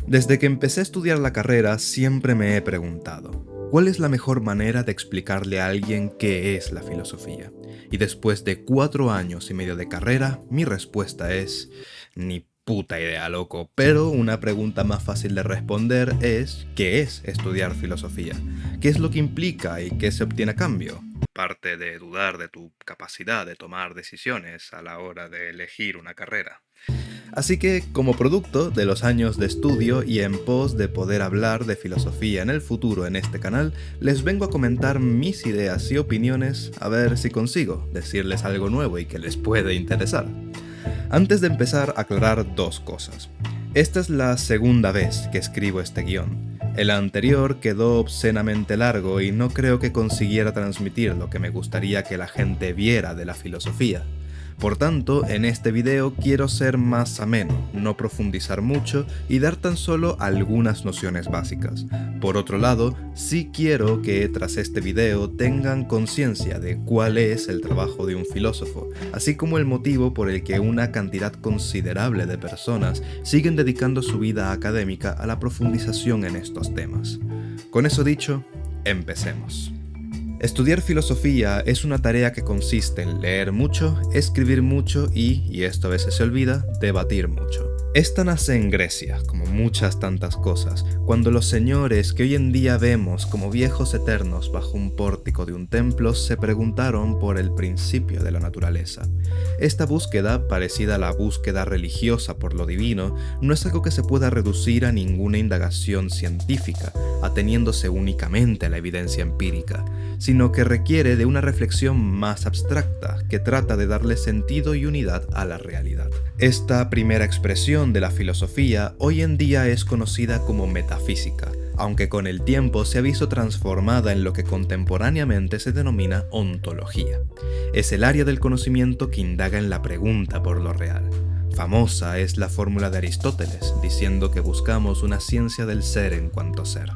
Desde que empecé a estudiar la carrera siempre me he preguntado, ¿cuál es la mejor manera de explicarle a alguien qué es la filosofía? Y después de 4 años y medio de carrera, mi respuesta es, ni puta idea, loco, pero una pregunta más fácil de responder es, ¿qué es estudiar filosofía? ¿Qué es lo que implica y qué se obtiene a cambio? Parte de dudar de tu capacidad de tomar decisiones a la hora de elegir una carrera. Así que, como producto de los años de estudio y en pos de poder hablar de filosofía en el futuro en este canal, les vengo a comentar mis ideas y opiniones a ver si consigo decirles algo nuevo y que les puede interesar. Antes de empezar, aclarar 2 cosas. Esta es la segunda vez que escribo este guión. El anterior quedó obscenamente largo y no creo que consiguiera transmitir lo que me gustaría que la gente viera de la filosofía. Por tanto, en este video quiero ser más ameno, no profundizar mucho y dar tan solo algunas nociones básicas. Por otro lado, sí quiero que tras este video tengan conciencia de cuál es el trabajo de un filósofo, así como el motivo por el que una cantidad considerable de personas siguen dedicando su vida académica a la profundización en estos temas. Con eso dicho, empecemos. Estudiar filosofía es una tarea que consiste en leer mucho, escribir mucho y esto a veces se olvida, debatir mucho. Esta nace en Grecia, como muchas tantas cosas, cuando los señores que hoy en día vemos como viejos eternos bajo un pórtico de un templo se preguntaron por el principio de la naturaleza. Esta búsqueda, parecida a la búsqueda religiosa por lo divino, no es algo que se pueda reducir a ninguna indagación científica, ateniéndose únicamente a la evidencia empírica, sino que requiere de una reflexión más abstracta que trata de darle sentido y unidad a la realidad. Esta primera expresión de la filosofía hoy en día es conocida como metafísica, aunque con el tiempo se ha visto transformada en lo que contemporáneamente se denomina ontología. Es el área del conocimiento que indaga en la pregunta por lo real. Famosa es la fórmula de Aristóteles, diciendo que buscamos una ciencia del ser en cuanto ser.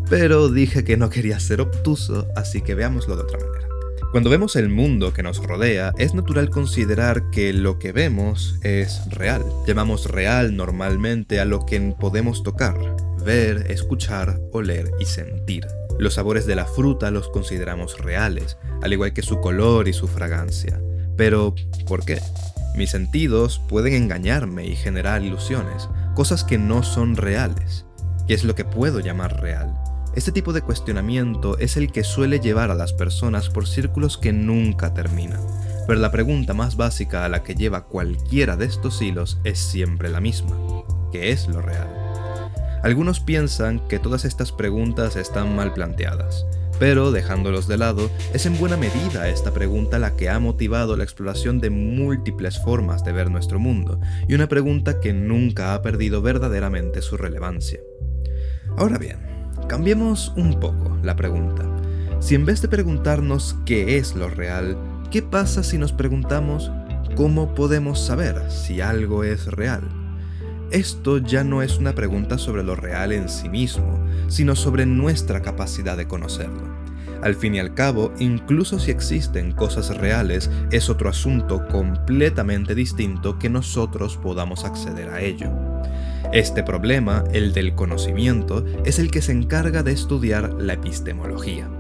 Pero dije que no quería ser obtuso, así que veámoslo de otra manera. Cuando vemos el mundo que nos rodea, es natural considerar que lo que vemos es real. Llamamos real normalmente a lo que podemos tocar, ver, escuchar, oler y sentir. Los sabores de la fruta los consideramos reales, al igual que su color y su fragancia. Pero, ¿por qué? Mis sentidos pueden engañarme y generar ilusiones, cosas que no son reales. ¿Qué es lo que puedo llamar real? Este tipo de cuestionamiento es el que suele llevar a las personas por círculos que nunca terminan, pero la pregunta más básica a la que lleva cualquiera de estos hilos es siempre la misma: ¿qué es lo real? Algunos piensan que todas estas preguntas están mal planteadas, pero dejándolos de lado, es en buena medida esta pregunta la que ha motivado la exploración de múltiples formas de ver nuestro mundo, y una pregunta que nunca ha perdido verdaderamente su relevancia. Ahora bien, cambiemos un poco la pregunta. Si en vez de preguntarnos qué es lo real, ¿qué pasa si nos preguntamos cómo podemos saber si algo es real? Esto ya no es una pregunta sobre lo real en sí mismo, sino sobre nuestra capacidad de conocerlo. Al fin y al cabo, incluso si existen cosas reales, es otro asunto completamente distinto que nosotros podamos acceder a ello. Este problema, el del conocimiento, es el que se encarga de estudiar la epistemología.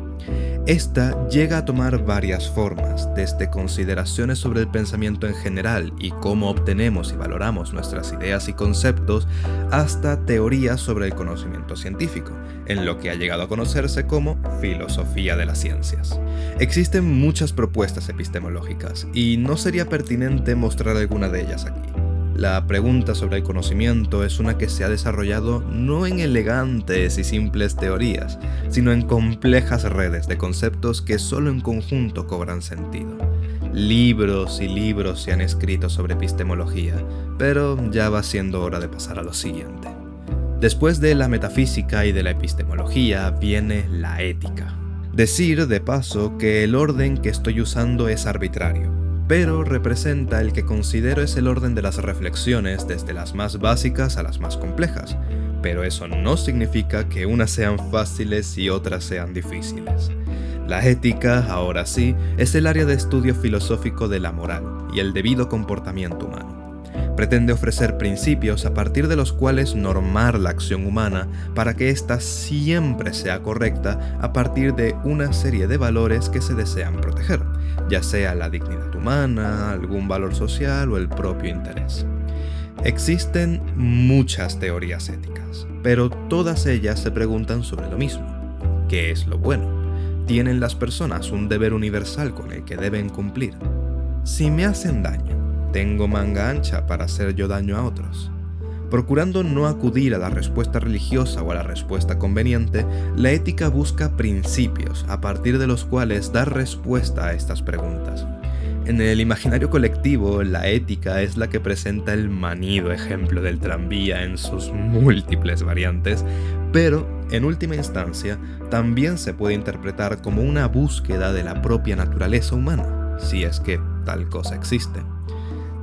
Esta llega a tomar varias formas, desde consideraciones sobre el pensamiento en general y cómo obtenemos y valoramos nuestras ideas y conceptos, hasta teorías sobre el conocimiento científico, en lo que ha llegado a conocerse como filosofía de las ciencias. Existen muchas propuestas epistemológicas, y no sería pertinente mostrar alguna de ellas aquí. La pregunta sobre el conocimiento es una que se ha desarrollado no en elegantes y simples teorías, sino en complejas redes de conceptos que solo en conjunto cobran sentido. Libros y libros se han escrito sobre epistemología, pero ya va siendo hora de pasar a lo siguiente. Después de la metafísica y de la epistemología viene la ética. Decir, de paso, que el orden que estoy usando es arbitrario, pero representa el que considero es el orden de las reflexiones desde las más básicas a las más complejas, pero eso no significa que unas sean fáciles y otras sean difíciles. La ética, ahora sí, es el área de estudio filosófico de la moral y el debido comportamiento humano. Pretende ofrecer principios a partir de los cuales normar la acción humana para que ésta siempre sea correcta a partir de una serie de valores que se desean proteger, ya sea la dignidad humana, algún valor social o el propio interés. Existen muchas teorías éticas, pero todas ellas se preguntan sobre lo mismo. ¿Qué es lo bueno? ¿Tienen las personas un deber universal con el que deben cumplir? Si me hacen daño, ¿tengo manga ancha para hacer yo daño a otros? Procurando no acudir a la respuesta religiosa o a la respuesta conveniente, la ética busca principios a partir de los cuales dar respuesta a estas preguntas. En el imaginario colectivo, la ética es la que presenta el manido ejemplo del tranvía en sus múltiples variantes, pero, en última instancia, también se puede interpretar como una búsqueda de la propia naturaleza humana, si es que tal cosa existe.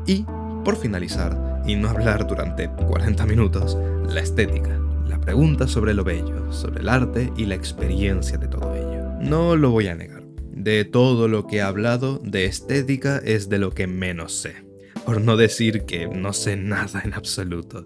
Y, por finalizar, y no hablar durante 40 minutos, la estética, la pregunta sobre lo bello, sobre el arte y la experiencia de todo ello. No lo voy a negar. De todo lo que he hablado, de estética es de lo que menos sé, por no decir que no sé nada en absoluto.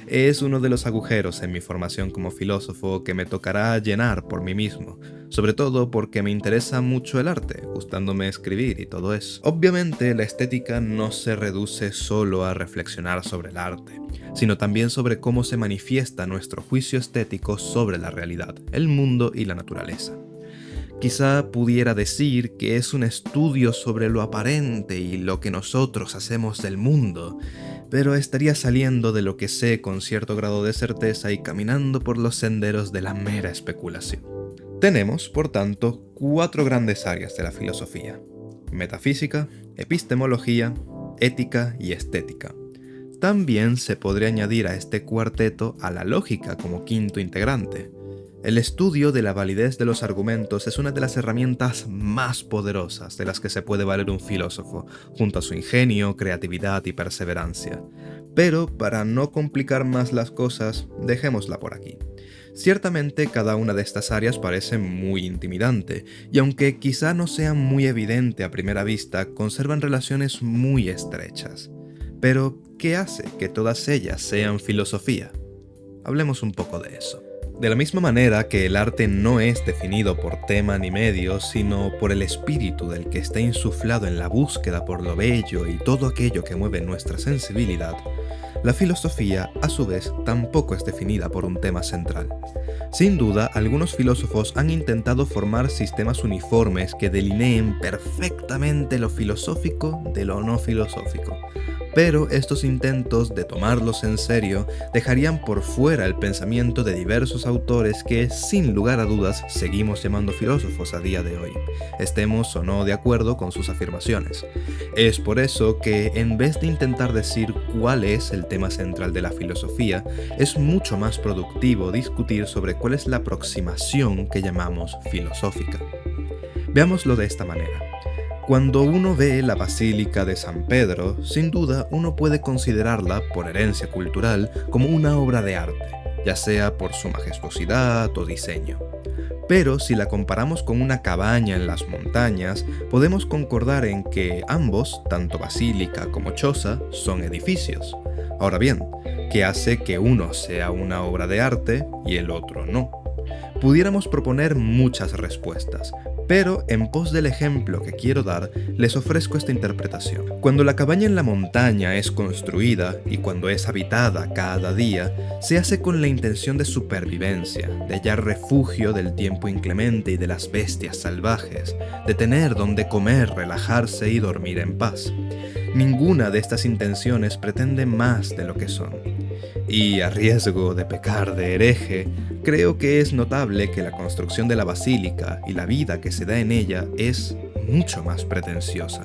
Es uno de los agujeros en mi formación como filósofo que me tocará llenar por mí mismo, sobre todo porque me interesa mucho el arte, gustándome escribir y todo eso. Obviamente la estética no se reduce solo a reflexionar sobre el arte, sino también sobre cómo se manifiesta nuestro juicio estético sobre la realidad, el mundo y la naturaleza. Quizá pudiera decir que es un estudio sobre lo aparente y lo que nosotros hacemos del mundo, pero estaría saliendo de lo que sé con cierto grado de certeza y caminando por los senderos de la mera especulación. Tenemos, por tanto, 4 grandes áreas de la filosofía: metafísica, epistemología, ética y estética. También se podría añadir a este cuarteto a la lógica como quinto integrante. El estudio de la validez de los argumentos es una de las herramientas más poderosas de las que se puede valer un filósofo, junto a su ingenio, creatividad y perseverancia. Pero, para no complicar más las cosas, dejémosla por aquí. Ciertamente cada una de estas áreas parece muy intimidante, y aunque quizá no sea muy evidente a primera vista, conservan relaciones muy estrechas. Pero, ¿qué hace que todas ellas sean filosofía? Hablemos un poco de eso. De la misma manera que el arte no es definido por tema ni medio, sino por el espíritu del que está insuflado en la búsqueda por lo bello y todo aquello que mueve nuestra sensibilidad, la filosofía, a su vez, tampoco es definida por un tema central. Sin duda, algunos filósofos han intentado formar sistemas uniformes que delineen perfectamente lo filosófico de lo no filosófico. Pero estos intentos de tomarlos en serio dejarían por fuera el pensamiento de diversos autores que, sin lugar a dudas, seguimos llamando filósofos a día de hoy, estemos o no de acuerdo con sus afirmaciones. Es por eso que, en vez de intentar decir cuál es el tema central de la filosofía, es mucho más productivo discutir sobre cuál es la aproximación que llamamos filosófica. Veámoslo de esta manera. Cuando uno ve la Basílica de San Pedro, sin duda uno puede considerarla, por herencia cultural, como una obra de arte, ya sea por su majestuosidad o diseño. Pero si la comparamos con una cabaña en las montañas, podemos concordar en que ambos, tanto basílica como choza, son edificios. Ahora bien, ¿qué hace que uno sea una obra de arte y el otro no? Pudiéramos proponer muchas respuestas, pero en pos del ejemplo que quiero dar, les ofrezco esta interpretación. Cuando la cabaña en la montaña es construida y cuando es habitada cada día, se hace con la intención de supervivencia, de hallar refugio del tiempo inclemente y de las bestias salvajes, de tener donde comer, relajarse y dormir en paz. Ninguna de estas intenciones pretende más de lo que son. Y a riesgo de pecar de hereje, creo que es notable que la construcción de la basílica y la vida que se da en ella es mucho más pretenciosa.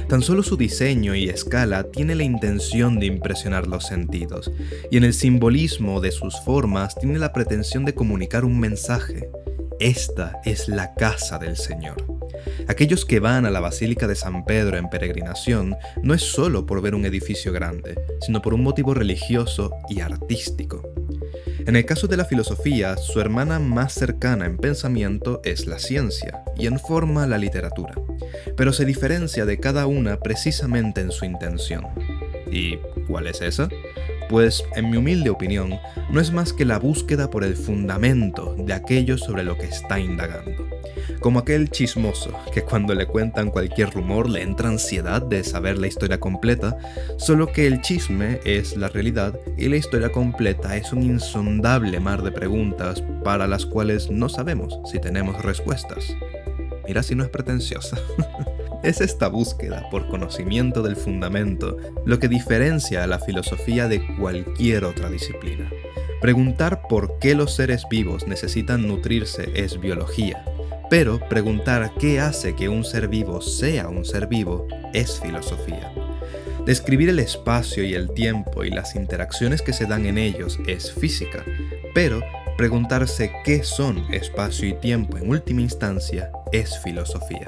Tan solo su diseño y escala tiene la intención de impresionar los sentidos, y en el simbolismo de sus formas tiene la pretensión de comunicar un mensaje. Esta es la casa del Señor. Aquellos que van a la Basílica de San Pedro en peregrinación no es solo por ver un edificio grande, sino por un motivo religioso y artístico. En el caso de la filosofía, su hermana más cercana en pensamiento es la ciencia y en forma la literatura, pero se diferencia de cada una precisamente en su intención. ¿Y cuál es esa? Pues, en mi humilde opinión, no es más que la búsqueda por el fundamento de aquello sobre lo que está indagando. Como aquel chismoso que cuando le cuentan cualquier rumor le entra ansiedad de saber la historia completa, solo que el chisme es la realidad y la historia completa es un insondable mar de preguntas para las cuales no sabemos si tenemos respuestas. Mira si no es pretenciosa. Es esta búsqueda por conocimiento del fundamento lo que diferencia a la filosofía de cualquier otra disciplina. Preguntar por qué los seres vivos necesitan nutrirse es biología, pero preguntar qué hace que un ser vivo sea un ser vivo es filosofía. Describir el espacio y el tiempo y las interacciones que se dan en ellos es física, pero preguntarse qué son espacio y tiempo en última instancia es filosofía.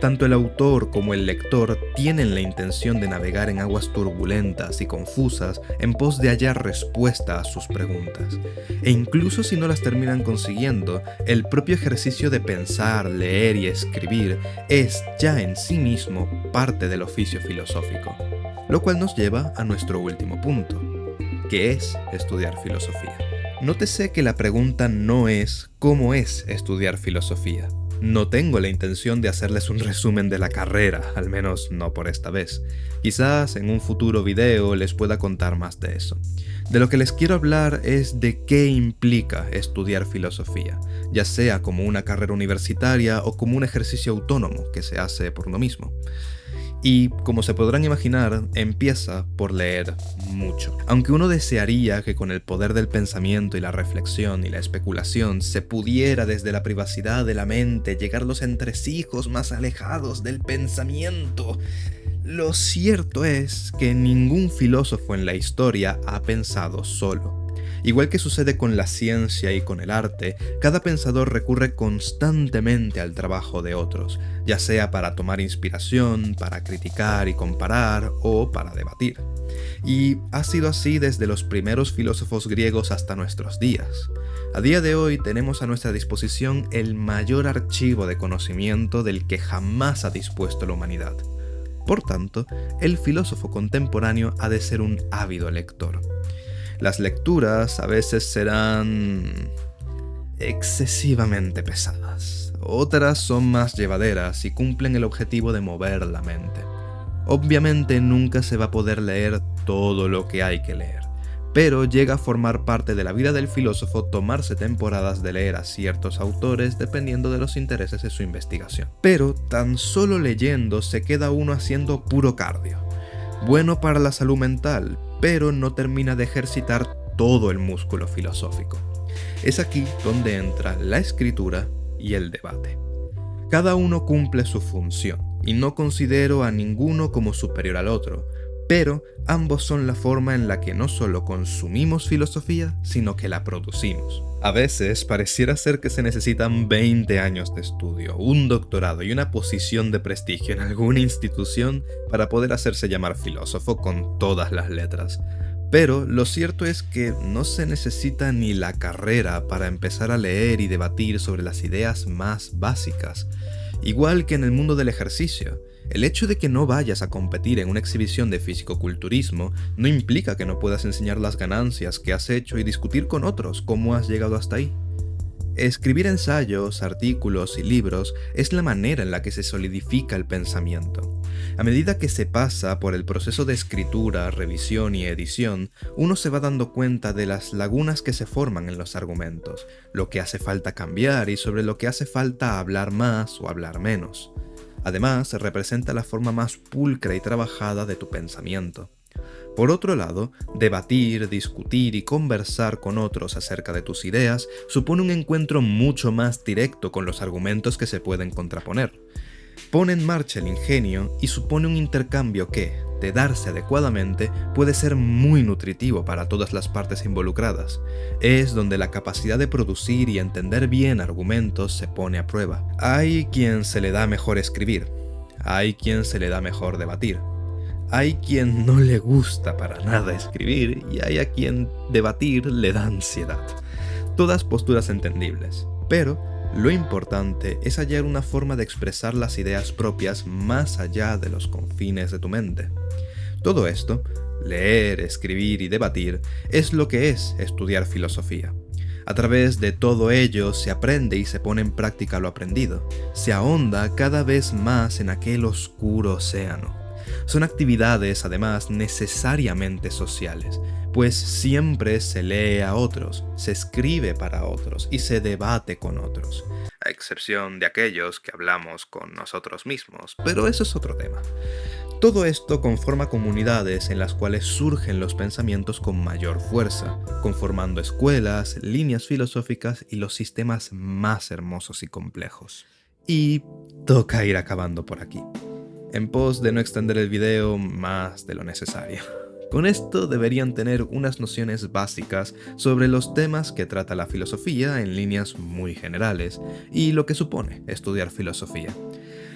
Tanto el autor como el lector tienen la intención de navegar en aguas turbulentas y confusas en pos de hallar respuesta a sus preguntas. E incluso si no las terminan consiguiendo, el propio ejercicio de pensar, leer y escribir es ya en sí mismo parte del oficio filosófico. Lo cual nos lleva a nuestro último punto, que es estudiar filosofía. Nótese que la pregunta no es ¿cómo es estudiar filosofía? No tengo la intención de hacerles un resumen de la carrera, al menos no por esta vez. Quizás en un futuro video les pueda contar más de eso. De lo que les quiero hablar es de qué implica estudiar filosofía, ya sea como una carrera universitaria o como un ejercicio autónomo que se hace por uno mismo. Y, como se podrán imaginar, empieza por leer mucho. Aunque uno desearía que con el poder del pensamiento y la reflexión y la especulación se pudiera desde la privacidad de la mente llegar a los entresijos más alejados del pensamiento, lo cierto es que ningún filósofo en la historia ha pensado solo. Igual que sucede con la ciencia y con el arte, cada pensador recurre constantemente al trabajo de otros, ya sea para tomar inspiración, para criticar y comparar o para debatir. Y ha sido así desde los primeros filósofos griegos hasta nuestros días. A día de hoy tenemos a nuestra disposición el mayor archivo de conocimiento del que jamás ha dispuesto la humanidad. Por tanto, el filósofo contemporáneo ha de ser un ávido lector. Las lecturas a veces serán excesivamente pesadas, otras son más llevaderas y cumplen el objetivo de mover la mente. Obviamente nunca se va a poder leer todo lo que hay que leer, pero llega a formar parte de la vida del filósofo tomarse temporadas de leer a ciertos autores dependiendo de los intereses de su investigación. Pero tan solo leyendo se queda uno haciendo puro cardio. Bueno para la salud mental, pero no termina de ejercitar todo el músculo filosófico. Es aquí donde entra la escritura y el debate. Cada uno cumple su función, y no considero a ninguno como superior al otro, pero ambos son la forma en la que no solo consumimos filosofía, sino que la producimos. A veces pareciera ser que se necesitan 20 años de estudio, un doctorado y una posición de prestigio en alguna institución para poder hacerse llamar filósofo con todas las letras. Pero lo cierto es que no se necesita ni la carrera para empezar a leer y debatir sobre las ideas más básicas. Igual que en el mundo del ejercicio, el hecho de que no vayas a competir en una exhibición de fisicoculturismo no implica que no puedas enseñar las ganancias que has hecho y discutir con otros cómo has llegado hasta ahí. Escribir ensayos, artículos y libros es la manera en la que se solidifica el pensamiento. A medida que se pasa por el proceso de escritura, revisión y edición, uno se va dando cuenta de las lagunas que se forman en los argumentos, lo que hace falta cambiar y sobre lo que hace falta hablar más o hablar menos. Además, representa la forma más pulcra y trabajada de tu pensamiento. Por otro lado, debatir, discutir y conversar con otros acerca de tus ideas supone un encuentro mucho más directo con los argumentos que se pueden contraponer. Pone en marcha el ingenio y supone un intercambio que, de darse adecuadamente, puede ser muy nutritivo para todas las partes involucradas. Es donde la capacidad de producir y entender bien argumentos se pone a prueba. Hay quien se le da mejor escribir, hay quien se le da mejor debatir. Hay quien no le gusta para nada escribir y hay a quien debatir le da ansiedad. Todas posturas entendibles, pero lo importante es hallar una forma de expresar las ideas propias más allá de los confines de tu mente. Todo esto, leer, escribir y debatir, es lo que es estudiar filosofía. A través de todo ello se aprende y se pone en práctica lo aprendido. Se ahonda cada vez más en aquel oscuro océano. Son actividades, además, necesariamente sociales, pues siempre se lee a otros, se escribe para otros y se debate con otros, a excepción de aquellos que hablamos con nosotros mismos, pero eso es otro tema. Todo esto conforma comunidades en las cuales surgen los pensamientos con mayor fuerza, conformando escuelas, líneas filosóficas y los sistemas más hermosos y complejos. Y toca ir acabando por aquí, en pos de no extender el video más de lo necesario. Con esto deberían tener unas nociones básicas sobre los temas que trata la filosofía en líneas muy generales y lo que supone estudiar filosofía.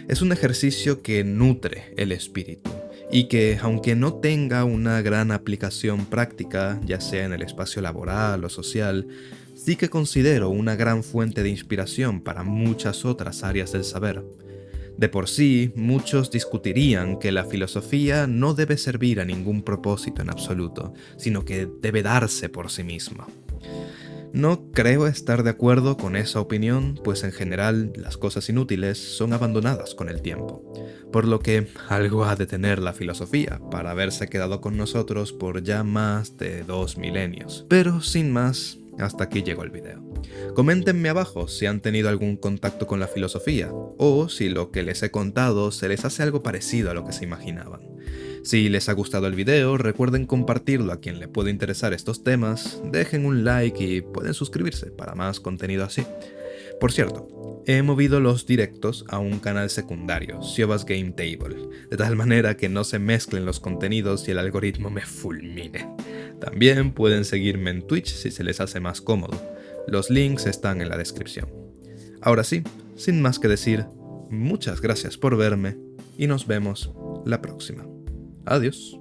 Es un ejercicio que nutre el espíritu y que, aunque no tenga una gran aplicación práctica, ya sea en el espacio laboral o social, sí que considero una gran fuente de inspiración para muchas otras áreas del saber. De por sí, muchos discutirían que la filosofía no debe servir a ningún propósito en absoluto, sino que debe darse por sí misma. No creo estar de acuerdo con esa opinión, pues en general las cosas inútiles son abandonadas con el tiempo, por lo que algo ha de tener la filosofía para haberse quedado con nosotros por ya más de 2 milenios. Pero sin más, hasta aquí llegó el video. Coméntenme abajo si han tenido algún contacto con la filosofía, o si lo que les he contado se les hace algo parecido a lo que se imaginaban. Si les ha gustado el video, recuerden compartirlo a quien le pueda interesar estos temas, dejen un like y pueden suscribirse para más contenido así. Por cierto, he movido los directos a un canal secundario, Siobas Game Table, de tal manera que no se mezclen los contenidos y el algoritmo me fulmine. También pueden seguirme en Twitch si se les hace más cómodo. Los links están en la descripción. Ahora sí, sin más que decir, muchas gracias por verme y nos vemos la próxima. Adiós.